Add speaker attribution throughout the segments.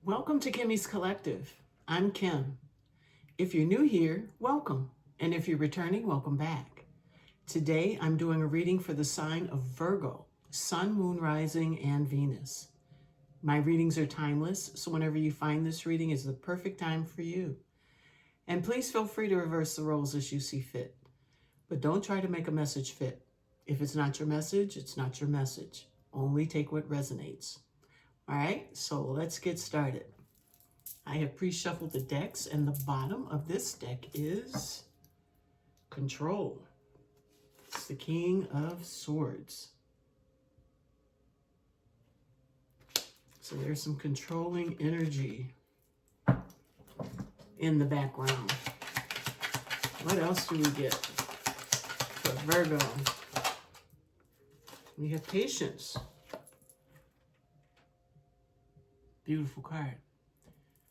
Speaker 1: Welcome to Kimmy's Collective. I'm Kim. If you're new here, welcome. And if you're returning, welcome back. Today, I'm doing a reading for the sign of Virgo, Sun, Moon, Rising, and Venus. My readings are timeless, so whenever you find this reading is the perfect time for you. And please feel free to reverse the roles as you see fit. But don't try to make a message fit. If it's not your message, it's not your message. Only take what resonates. All right, so let's get started. I have pre-shuffled the decks, and the bottom of this deck is Control. It's the King of Swords. So there's some controlling energy in the background. What else do we get for Virgo? We have Patience. Beautiful card.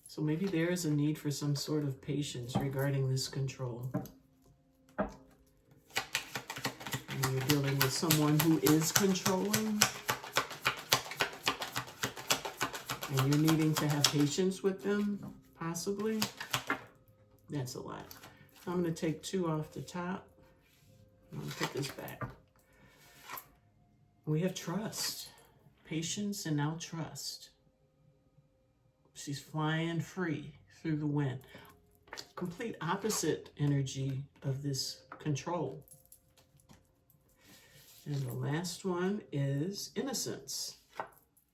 Speaker 1: So maybe there is a need for some sort of patience regarding this control. And you're dealing with someone who is controlling, and you're needing to have patience with them, possibly. That's a lot. I'm going to take two off the top. I'm going to put this back. We have trust, patience, and now trust. She's flying free through the wind. Complete opposite energy of this control. And the last one is Innocence.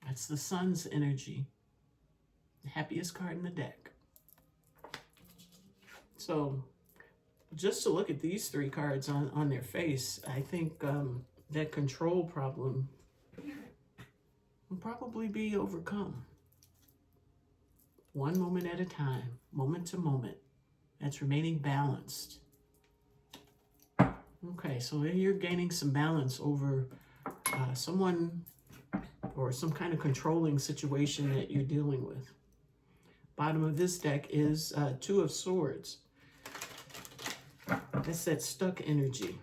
Speaker 1: That's the Sun's energy. The happiest card in the deck. So just to look at these three cards on their face, I think that control problem will probably be overcome. One moment at a time, moment to moment. That's remaining balanced. Okay, so then you're gaining some balance over someone or some kind of controlling situation that you're dealing with. Bottom of this deck is Two of Swords. That's that stuck energy.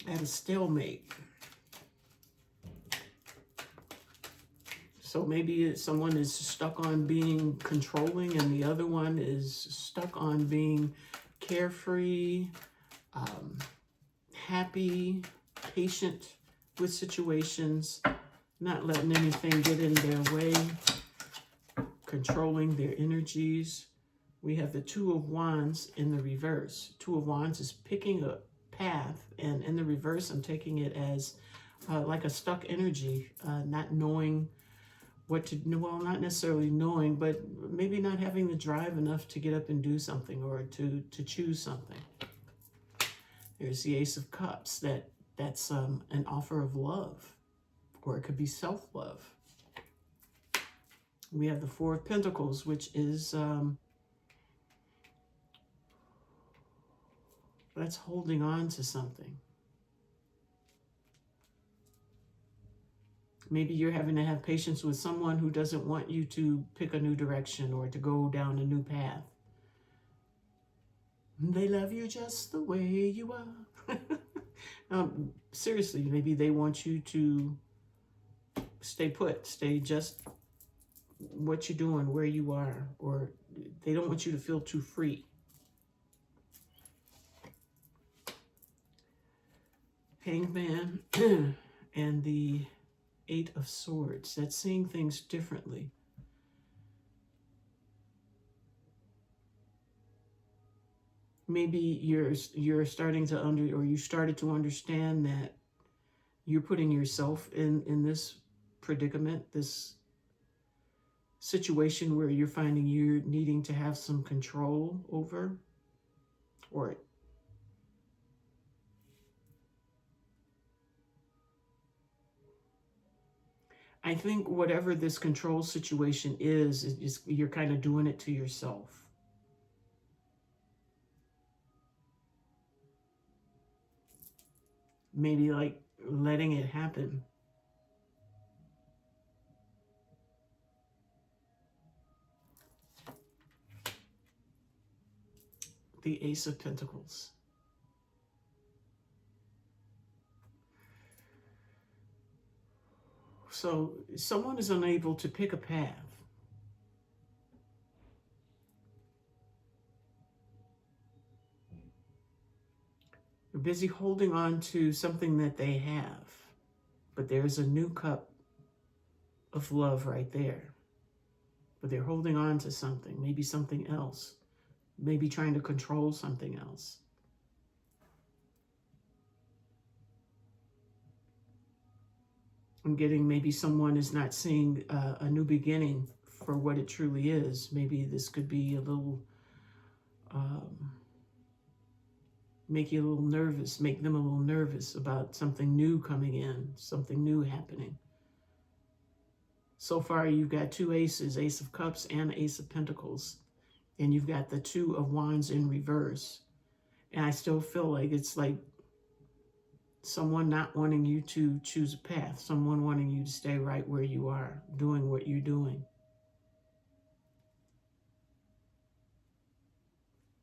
Speaker 1: At a stalemate. So maybe someone is stuck on being controlling and the other one is stuck on being carefree, happy, patient with situations, not letting anything get in their way, controlling their energies. We have the Two of Wands in the reverse. Two of Wands is picking a path, and in the reverse, I'm taking it as like a stuck energy, not knowing what to do. Well, not necessarily knowing, but maybe not having the drive enough to get up and do something or to choose something. There's the Ace of Cups. That's an offer of love, or it could be self-love. We have the Four of Pentacles, which is that's holding on to something. Maybe you're having to have patience with someone who doesn't want you to pick a new direction or to go down a new path. They love you just the way you are. Seriously, maybe they want you to stay put, stay just what you're doing, where you are, or they don't want you to feel too free. Hangman and the Eight of Swords. That's seeing things differently. Maybe you're starting to you started to understand that you're putting yourself in this predicament, this situation where you're finding you're needing to have some control over, or I think whatever this control situation is you're kind of doing it to yourself. Maybe like letting it happen. The Ace of Pentacles. So someone is unable to pick a path. They're busy holding on to something that they have, but there's a new cup of love right there. But they're holding on to something, maybe something else, maybe trying to control something else. I'm getting maybe someone is not seeing a new beginning for what it truly is. Maybe this could be a little, make you a little nervous, make them a little nervous about something new coming in, something new happening. So far, you've got two aces, Ace of Cups and Ace of Pentacles. And you've got the Two of Wands in reverse. And I still feel like it's like someone not wanting you to choose a path, someone wanting you to stay right where you are, doing what you're doing.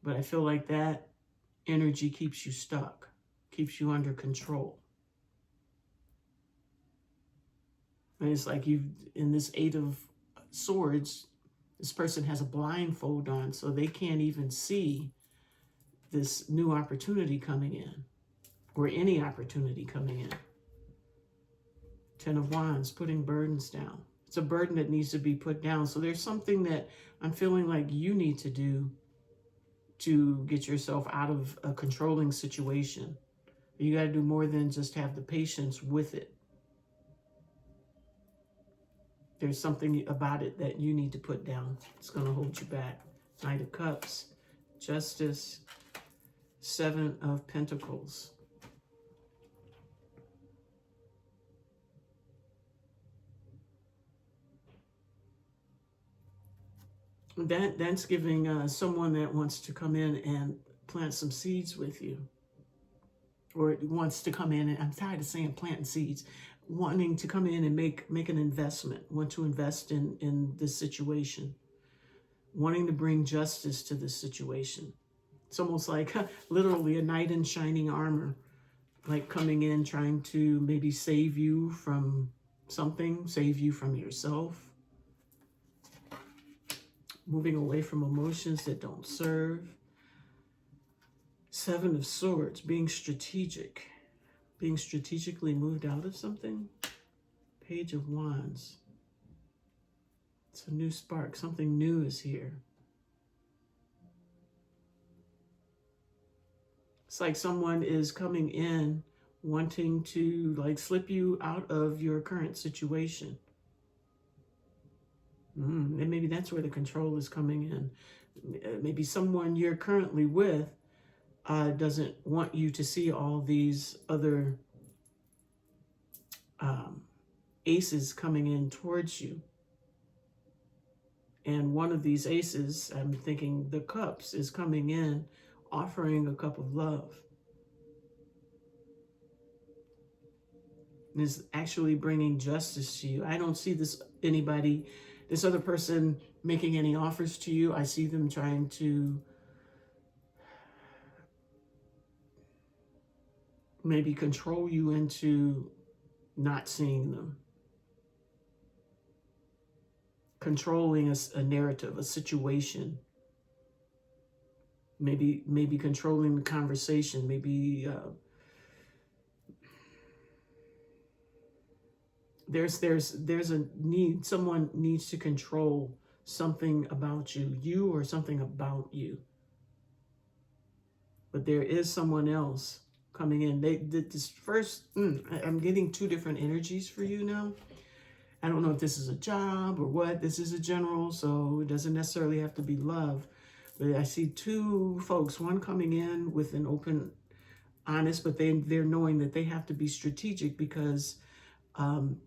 Speaker 1: But I feel like that energy keeps you stuck, keeps you under control. And it's like you've, in this Eight of Swords, this person has a blindfold on, so they can't even see this new opportunity coming in, or any opportunity coming in. Ten of Wands, putting burdens down. It's a burden that needs to be put down. So there's something that I'm feeling like you need to do to get yourself out of a controlling situation. You got to do more than just have the patience with it. There's something about it that you need to put down. It's going to hold you back. Knight of Cups, Justice, Seven of Pentacles. That's giving someone that wants to come in and plant some seeds with you. Or wants to come in, and I'm tired of saying planting seeds, wanting to come in and make an investment, want to invest in this situation, wanting to bring justice to this situation. It's almost like literally a knight in shining armor, like coming in, trying to maybe save you from something, save you from yourself, moving away from emotions that don't serve. Seven of Swords, being strategic, being strategically moved out of something. Page of Wands. It's a new spark. Something new is here. It's like someone is coming in wanting to like slip you out of your current situation. And maybe that's where the control is coming in. Maybe someone you're currently with doesn't want you to see all these other aces coming in towards you. And one of these aces, I'm thinking the Cups, is coming in offering a cup of love. Is actually bringing justice to you. I don't see this other person making any offers to you. I see them trying to maybe control you into not seeing them. Controlling a narrative, a situation. Maybe controlling the conversation. Maybe there's a need. Someone needs to control something about you or something about you. But there is someone else coming in. They did this first. I'm getting two different energies for you now. I don't know if this is a job or what. This is a general, so it doesn't necessarily have to be love. But I see two folks, one coming in with an open, honest, but they're knowing that they have to be strategic because I'm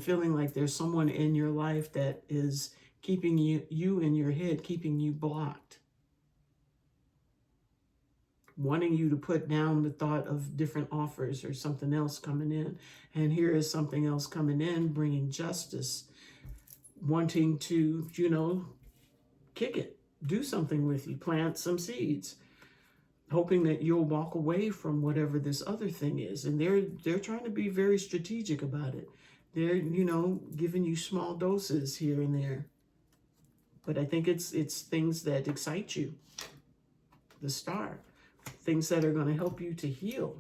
Speaker 1: feeling like there's someone in your life that is keeping you in your head, keeping you blocked. Wanting you to put down the thought of different offers or something else coming in. And here is something else coming in, bringing justice, wanting to, kick it, do something with you, plant some seeds, hoping that you'll walk away from whatever this other thing is. And they're trying to be very strategic about it. They're, you know, giving you small doses here and there. But I think it's things that excite you. The Star. Things that are going to help you to heal.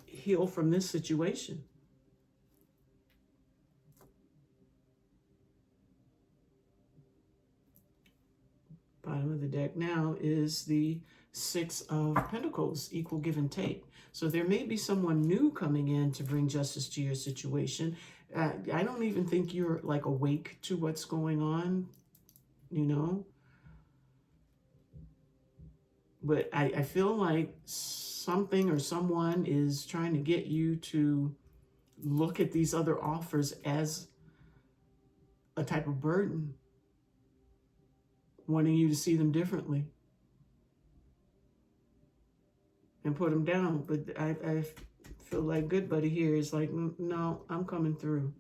Speaker 1: Heal from this situation. Bottom of the deck now is the Six of Pentacles, equal give and take. So there may be someone new coming in to bring justice to your situation. I don't even think you're like awake to what's going on, you know. But I feel like something or someone is trying to get you to look at these other offers as a type of burden, wanting you to see them differently and put them down. But I feel like good buddy here is like, no, I'm coming through.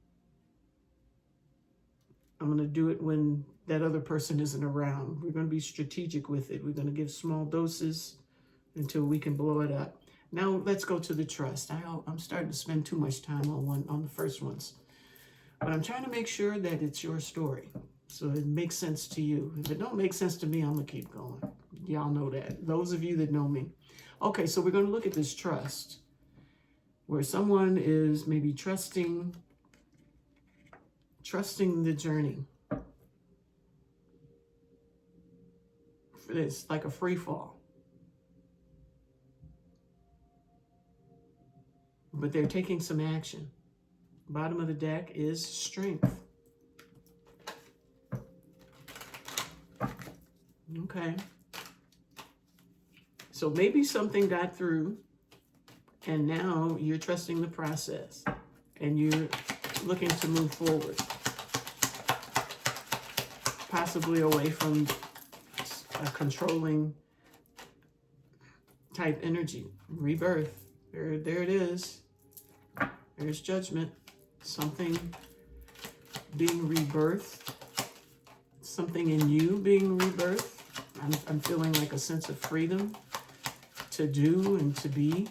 Speaker 1: I'm going to do it when that other person isn't around. We're going to be strategic with it. We're going to give small doses until we can blow it up. Now let's go to the trust. I'm starting to spend too much time on the first ones. But I'm trying to make sure that it's your story, so it makes sense to you. If it don't make sense to me, I'm going to keep going. Y'all know that. Those of you that know me. Okay, so we're going to look at this trust, where someone is maybe trusting the journey. It's like a free fall. But they're taking some action. Bottom of the deck is strength. Okay. So maybe something got through and now you're trusting the process and you're looking to move forward. Possibly away from a controlling type energy. Rebirth. There it is. There's judgment. Something being rebirthed. Something in you being rebirthed. I'm feeling like a sense of freedom to do and to be.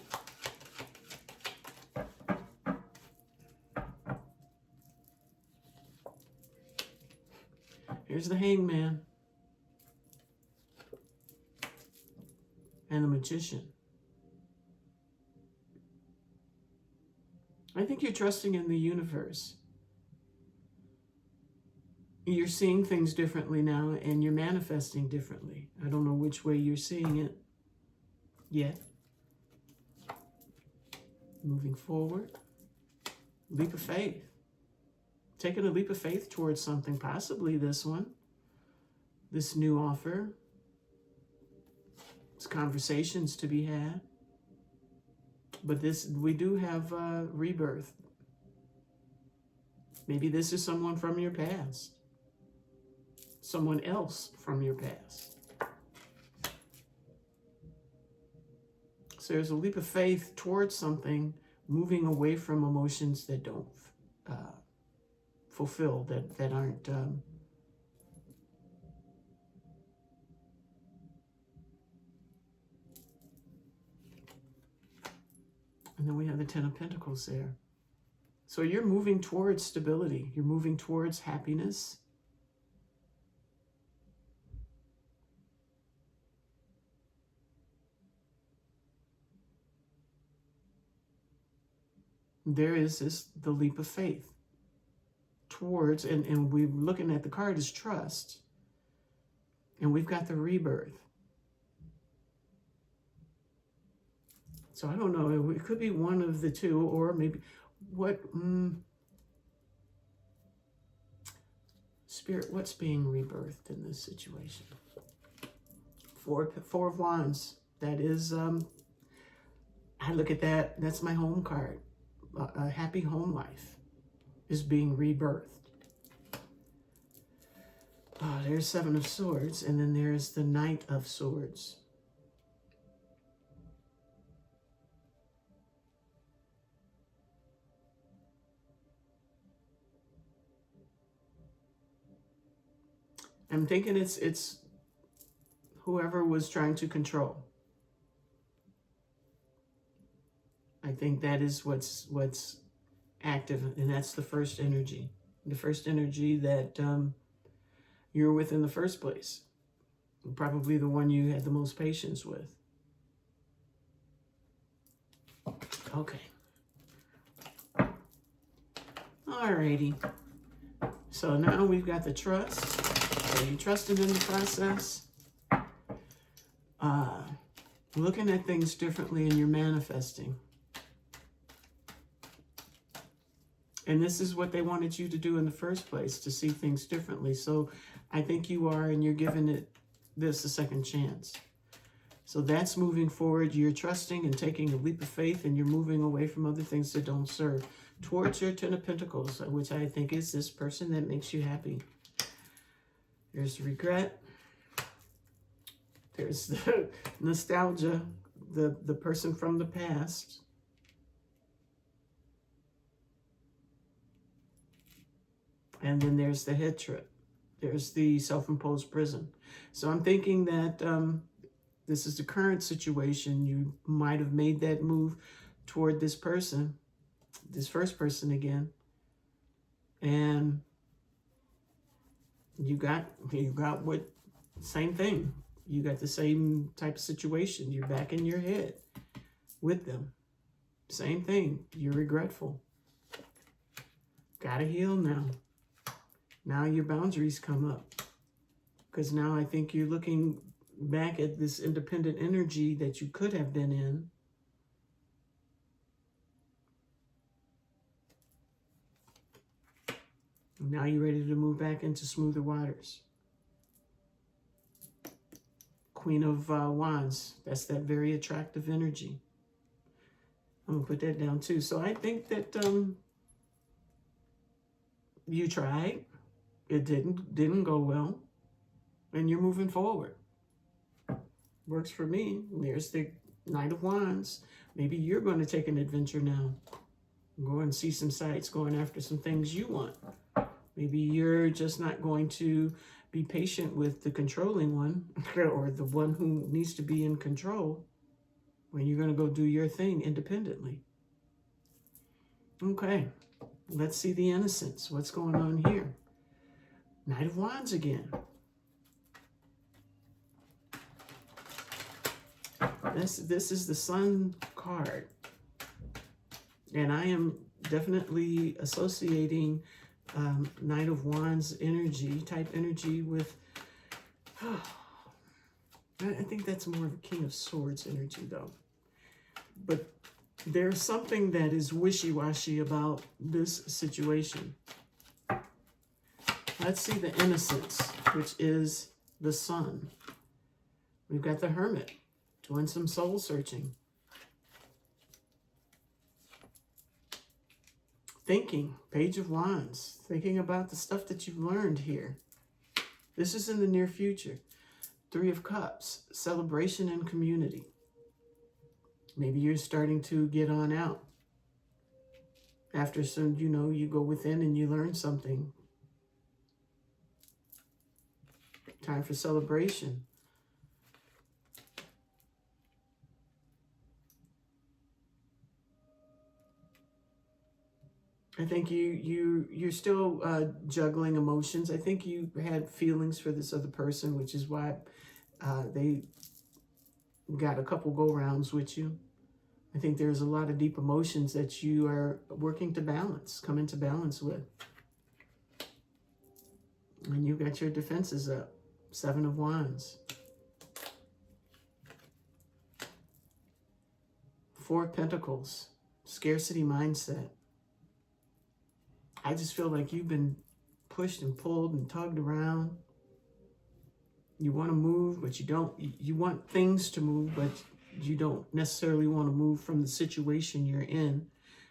Speaker 1: Here's the Hangman. And the Magician. I think you're trusting in the universe. You're seeing things differently now and you're manifesting differently. I don't know which way you're seeing it yet. Moving forward. Leap of faith. Taking a leap of faith towards something, possibly this one. This new offer. It's conversations to be had. But we do have rebirth. Maybe this is someone from your past. Someone else from your past. So there's a leap of faith towards something, moving away from emotions that don't fulfill, that aren't... and then we have the Ten of Pentacles there. So you're moving towards stability. You're moving towards happiness. There is the leap of faith towards, and we're looking at the card as trust. And we've got the rebirth. So I don't know, it could be one of the two, or maybe Spirit, what's being rebirthed in this situation? Four of Wands. That is, I look at that's my home card. A happy home life is being rebirthed. There's Seven of Swords, and then there's the Knight of Swords. I'm thinking it's whoever was trying to control. I think that is what's active, and that's the first energy. The first energy that you're with in the first place. Probably the one you had the most patience with. Okay. Alrighty. So now we've got the trust. So you trusted in the process. Looking at things differently, and you're manifesting. And this is what they wanted you to do in the first place, to see things differently. So I think you are, and you're giving this a second chance. So that's moving forward. You're trusting and taking a leap of faith, and you're moving away from other things that don't serve towards your Ten of Pentacles, which I think is this person that makes you happy. There's regret. There's the nostalgia, the person from the past. And then there's the head trip. There's the self-imposed prison. So I'm thinking that this is the current situation. You might have made that move toward this person, this first person again. And you got what, same thing. You got the same type of situation. You're back in your head with them. Same thing. You're regretful. Gotta heal now. Now your boundaries come up. Because now I think you're looking back at this independent energy that you could have been in. Now you're ready to move back into smoother waters. Queen of Wands. That's that very attractive energy. I'm going to put that down too. So I think that you tried. It didn't go well. And you're moving forward. Works for me. There's the Knight of Wands. Maybe you're going to take an adventure now. Go and see some sights, going after some things you want. Maybe you're just not going to be patient with the controlling one or the one who needs to be in control when you're going to go do your thing independently. Okay, let's see the innocence. What's going on here? Knight of Wands again. This is the Sun card. And I am definitely associating Knight of Wands energy, type energy with, I think that's more of a King of Swords energy though. But there's something that is wishy-washy about this situation. Let's see the innocence, which is the Sun. We've got the Hermit doing some soul searching. Thinking, Page of Wands, thinking about the stuff that you've learned here. This is in the near future. Three of Cups, celebration and community. Maybe you're starting to get on out. After some, you go within and you learn something. Time for celebration. I think you're still juggling emotions. I think you had feelings for this other person, which is why they got a couple go-rounds with you. I think there's a lot of deep emotions that you are working to balance, come into balance with. And you got your defenses up. Seven of Wands. Four of Pentacles. Scarcity mindset. I just feel like you've been pushed and pulled and tugged around. You want to move, but you don't. You want things to move, but you don't necessarily want to move from the situation you're in.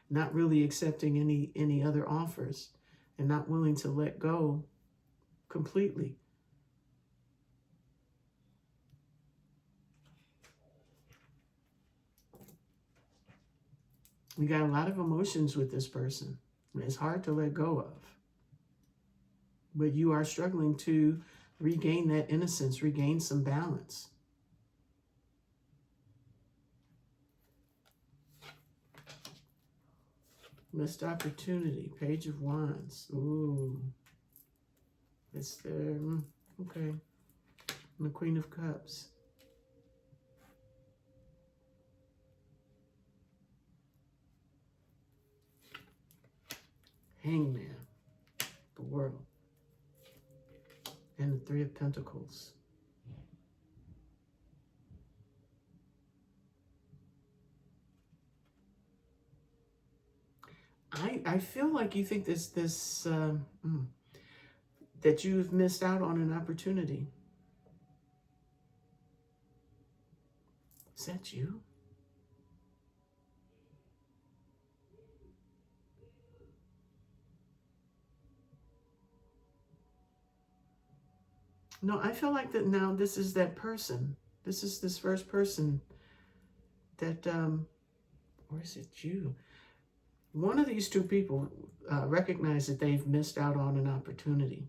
Speaker 1: Not really accepting any other offers and not willing to let go completely. You got a lot of emotions with this person. It's hard to let go of. But you are struggling to regain that innocence, regain some balance. Missed opportunity. Page of Wands. Ooh. It's there. Okay. And the Queen of Cups. Hangman. The World. And the Three of Pentacles. I feel like you think that you've missed out on an opportunity. Is that you? No, I feel like that now this is that person. This is this first person that, or is it you? One of these two people recognize that they've missed out on an opportunity.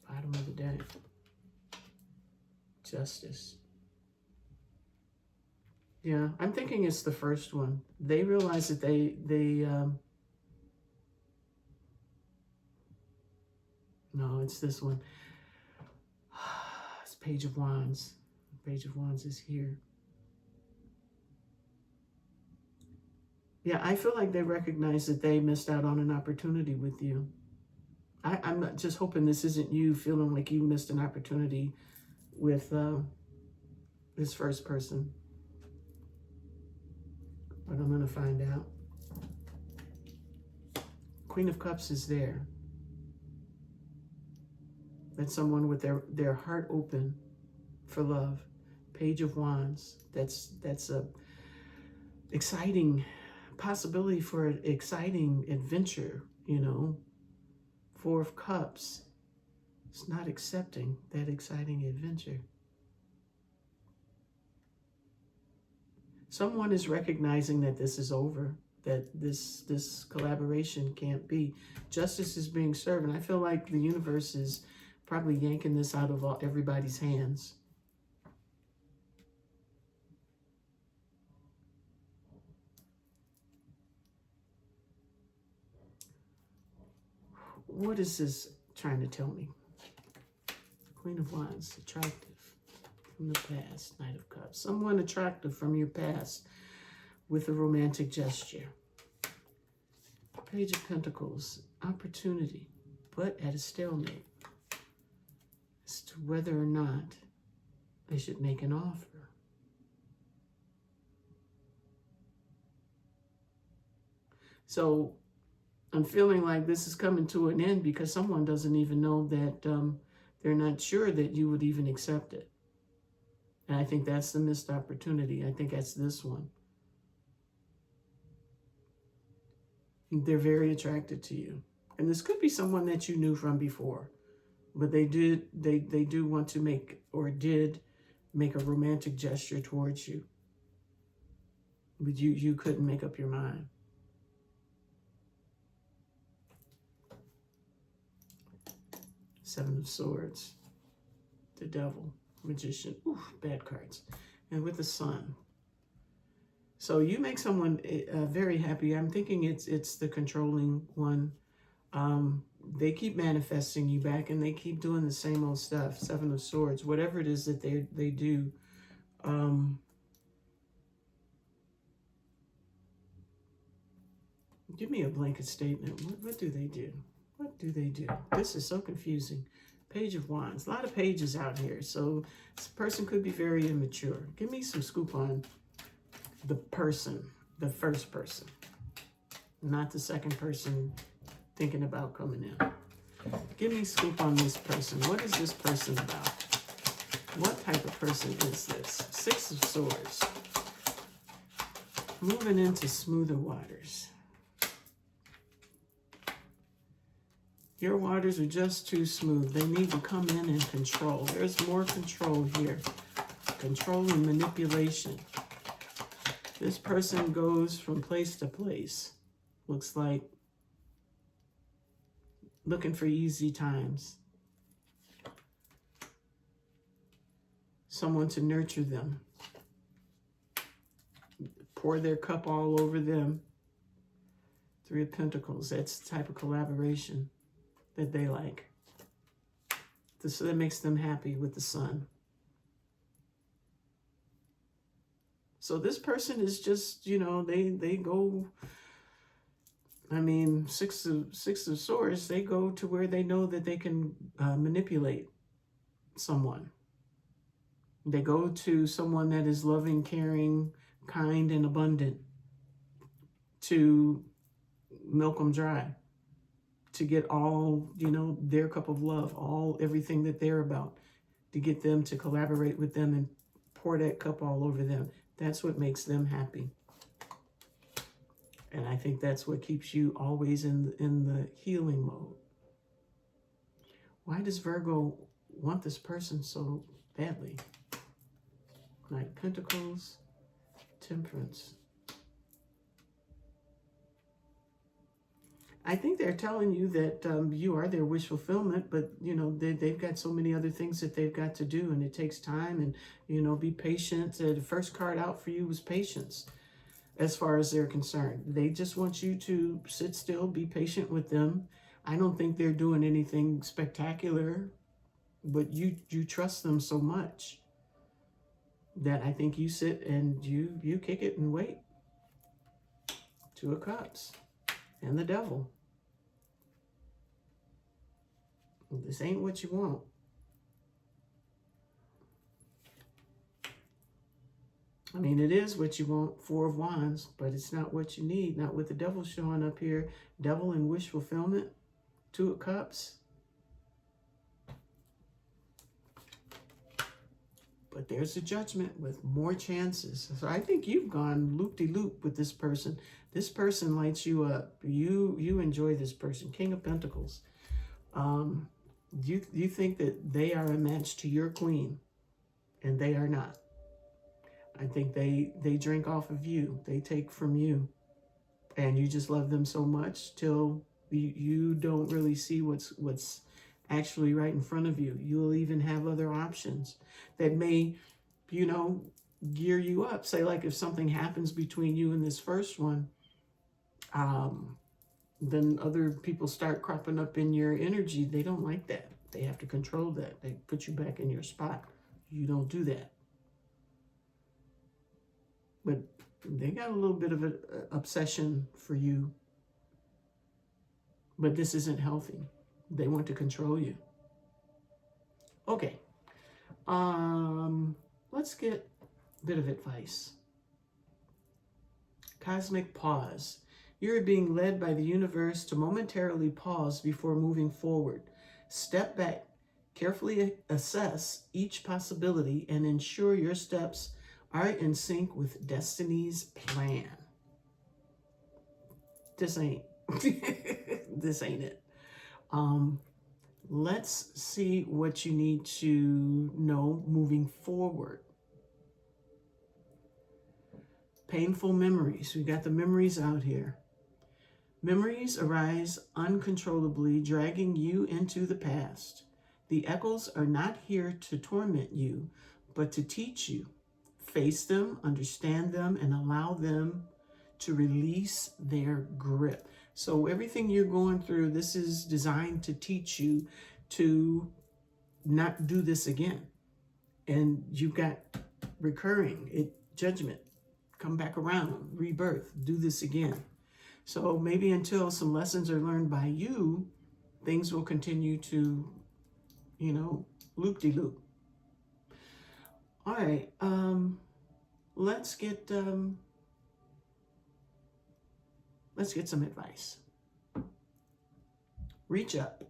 Speaker 1: Bottom of the deck. Justice. Yeah, I'm thinking it's the first one. They realize that no, it's this one. It's Page of Wands. Page of Wands is here. Yeah, I feel like they recognize that they missed out on an opportunity with you. I'm not just hoping this isn't you feeling like you missed an opportunity with this first person. But I'm going to find out. Queen of Cups is there. That's someone with their heart open for love. Page of Wands. That's a exciting possibility for an exciting adventure, you know. Four of Cups. It's not accepting that exciting adventure. Someone is recognizing that this is over, that this collaboration can't be. Justice is being served, and I feel like the universe is probably yanking this out of everybody's hands. What is this trying to tell me? Queen of Wands, attractive from the past. Knight of Cups. Someone attractive from your past with a romantic gesture. Page of Pentacles, opportunity, but at a stalemate as to whether or not they should make an offer. So I'm feeling like this is coming to an end because someone doesn't even know that they're not sure that you would even accept it. And I think that's the missed opportunity. I think that's this one. They're very attracted to you. And this could be someone that you knew from before. But they do want to make, or did make, a romantic gesture towards you. But you couldn't make up your mind. Seven of Swords. The Devil. Magician. Ooh, bad cards. And with the Sun. So you make someone very happy. I'm thinking it's the controlling one. They keep manifesting you back, and they keep doing the same old stuff. Seven of Swords. Whatever it is that they do. Give me a blanket statement. What do they do? What do they do? This is so confusing. Page of Wands. A lot of pages out here. So this person could be very immature. Give me some scoop on the person, the first person, not the second person thinking about coming in. Give me scoop on this person. What is this person about? What type of person is this? Six of Swords. Moving into smoother waters. Your waters are just too smooth. They need to come in and control. There's more control here. Control and manipulation. This person goes from place to place. Looks like looking for easy times. Someone to nurture them. pour their cup all over them. Three of Pentacles, that's the type of collaboration that they like. So that makes them happy with the Sun. So this person is just, you know, they go, I mean, Six of Swords, they go to where they know that they can manipulate someone. They go to someone that is loving, caring, kind, and abundant to milk them dry, to get all, you know, their cup of love, everything that they're about, to get them to collaborate with them and pour that cup all over them. That's what makes them happy. And I think that's what keeps you always in the healing mode. Why does Virgo want this person so badly? Knight of Pentacles, Temperance. I think they're telling you that you are their wish fulfillment, but, you know, they've got so many other things that they've got to do, and it takes time, and, you know, be patient. The first card out for you was patience, as far as they're concerned. They just want you to sit still, be patient with them. I don't think they're doing anything spectacular, but you trust them so much that I think you sit and you kick it and wait. Two of Cups and the Devil. This ain't what you want. I mean, it is what you want, Four of Wands, but it's not what you need. Not with the Devil showing up here. Devil and wish fulfillment. Two of Cups. But there's a Judgment with more chances. So I think you've gone loop-de-loop with this person. This person lights you up. You enjoy this person. King of Pentacles. You think that they are a match to your queen, and they are not. I think they drink off of you. They take from you. And you just love them so much till you don't really see what's actually right in front of you. You'll even have other options that may, you know, gear you up. Say, like, if something happens between you and this first one, then other people start cropping up in your energy. They don't like that. They have to control that. They put you back in your spot. You don't do that. But they got a little bit of an obsession for you. But this isn't healthy. They want to control you. Okay. Let's get a bit of advice. Cosmic pause. You're being led by the universe to momentarily pause before moving forward. Step back, carefully assess each possibility, and ensure your steps are in sync with destiny's plan. This ain't this ain't it. Let's see what you need to know moving forward. Painful memories. We got the memories out here. Memories arise uncontrollably, dragging you into the past. The echoes are not here to torment you, but to teach you. Face them, understand them, and allow them to release their grip. So everything you're going through, this is designed to teach you to not do this again. And you've got recurring, judgment, come back around, rebirth, do this again. So maybe until some lessons are learned by you, things will continue to, you know, loop-de-loop. All right, let's get some advice. Reach up.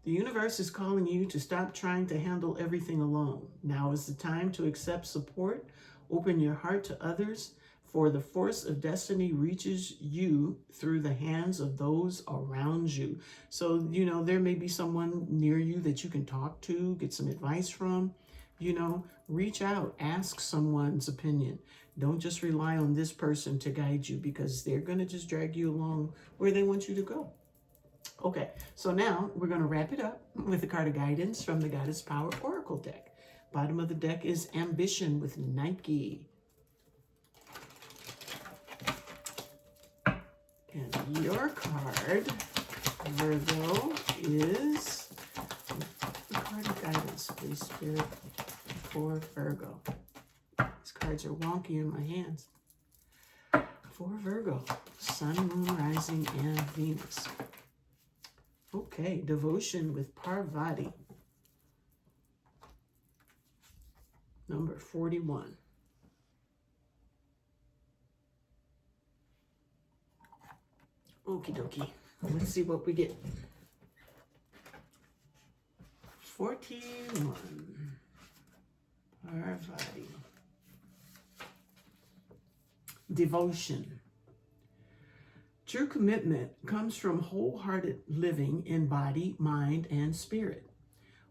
Speaker 1: The universe is calling you to stop trying to handle everything alone. Now is the time to accept support. Open your heart to others, for the force of destiny reaches you through the hands of those around you. So, you know, there may be someone near you that you can talk to, get some advice from. You know, reach out, ask someone's opinion. Don't just rely on this person to guide you, because they're going to just drag you along where they want you to go. Okay, so now we're going to wrap it up with a card of guidance from the Goddess Power Oracle deck. Bottom of the deck is Ambition with Nike. Your card, Virgo, is the card of guidance, Holy Spirit, for Virgo. These cards are wonky in my hands. For Virgo, Sun, Moon, Rising, and Venus. Okay, devotion with Parvati. Number 41. Okie dokie. Let's see what we get. 41. Parvati. Devotion. True commitment comes from wholehearted living in body, mind, and spirit.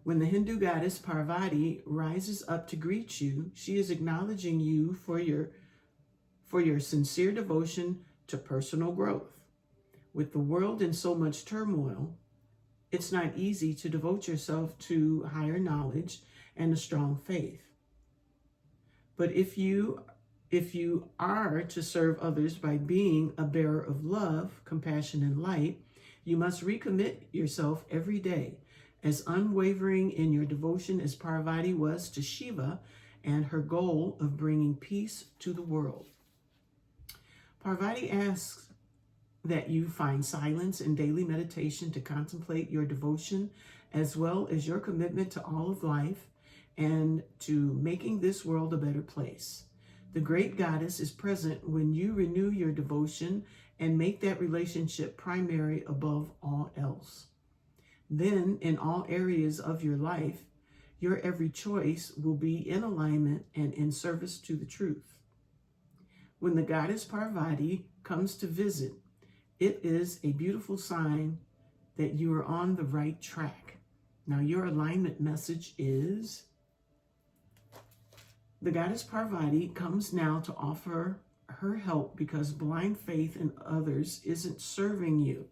Speaker 1: When the Hindu goddess Parvati rises up to greet you, she is acknowledging you for your sincere devotion to personal growth. With the world in so much turmoil, it's not easy to devote yourself to higher knowledge and a strong faith. But if you are to serve others by being a bearer of love, compassion, and light, you must recommit yourself every day, as unwavering in your devotion as Parvati was to Shiva and her goal of bringing peace to the world. Parvati asks that you find silence and daily meditation to contemplate your devotion, as well as your commitment to all of life and to making this world a better place. The great goddess is present when you renew your devotion and make that relationship primary above all else. Then, in all areas of your life, your every choice will be in alignment and in service to the truth. When the goddess Parvati comes to visit, it is a beautiful sign that you are on the right track. Now, your alignment message is: the goddess Parvati comes now to offer her help because blind faith in others isn't serving you.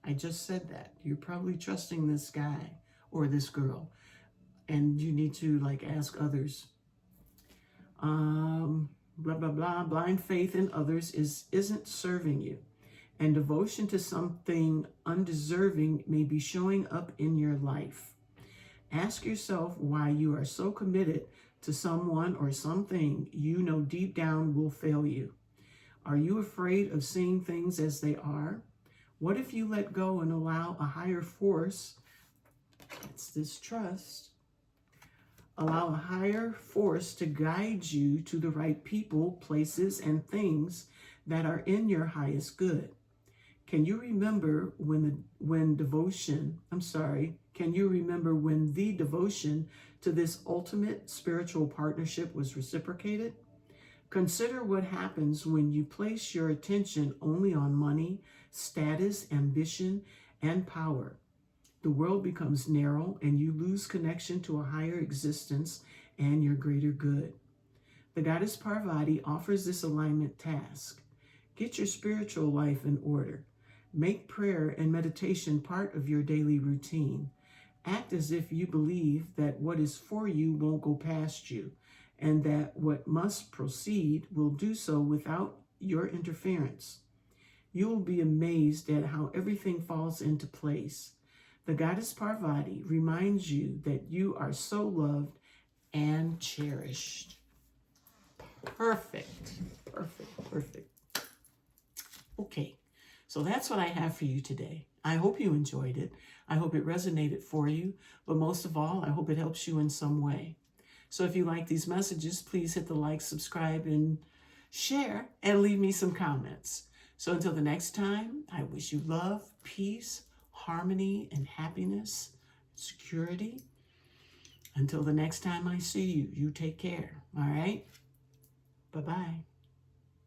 Speaker 1: I just said that. You're probably trusting this guy or this girl, and you need to ask others. Blah, blah, blah. Blind faith in others isn't serving you. And devotion to something undeserving may be showing up in your life. Ask yourself why you are so committed to someone or something you know deep down will fail you. Are you afraid of seeing things as they are? What if you let go and allow a higher force, that's this trust, allow a higher force to guide you to the right people, places, and things that are in your highest good? Can you remember when the devotion to this ultimate spiritual partnership was reciprocated? Consider what happens when you place your attention only on money, status, ambition, and power. The world becomes narrow and you lose connection to a higher existence and your greater good. The goddess Parvati offers this alignment task. Get your spiritual life in order. Make prayer and meditation part of your daily routine. Act as if you believe that what is for you won't go past you, and that what must proceed will do so without your interference. You will be amazed at how everything falls into place. The goddess Parvati reminds you that you are so loved and cherished. Perfect, perfect, perfect. Okay, so that's what I have for you today. I hope you enjoyed it. I hope it resonated for you, but most of all, I hope it helps you in some way. So if you like these messages, please hit the like, subscribe, and share, and leave me some comments. So until the next time, I wish you love, peace, harmony, and happiness, security. Until the next time I see you, you take care, all right? Bye-bye.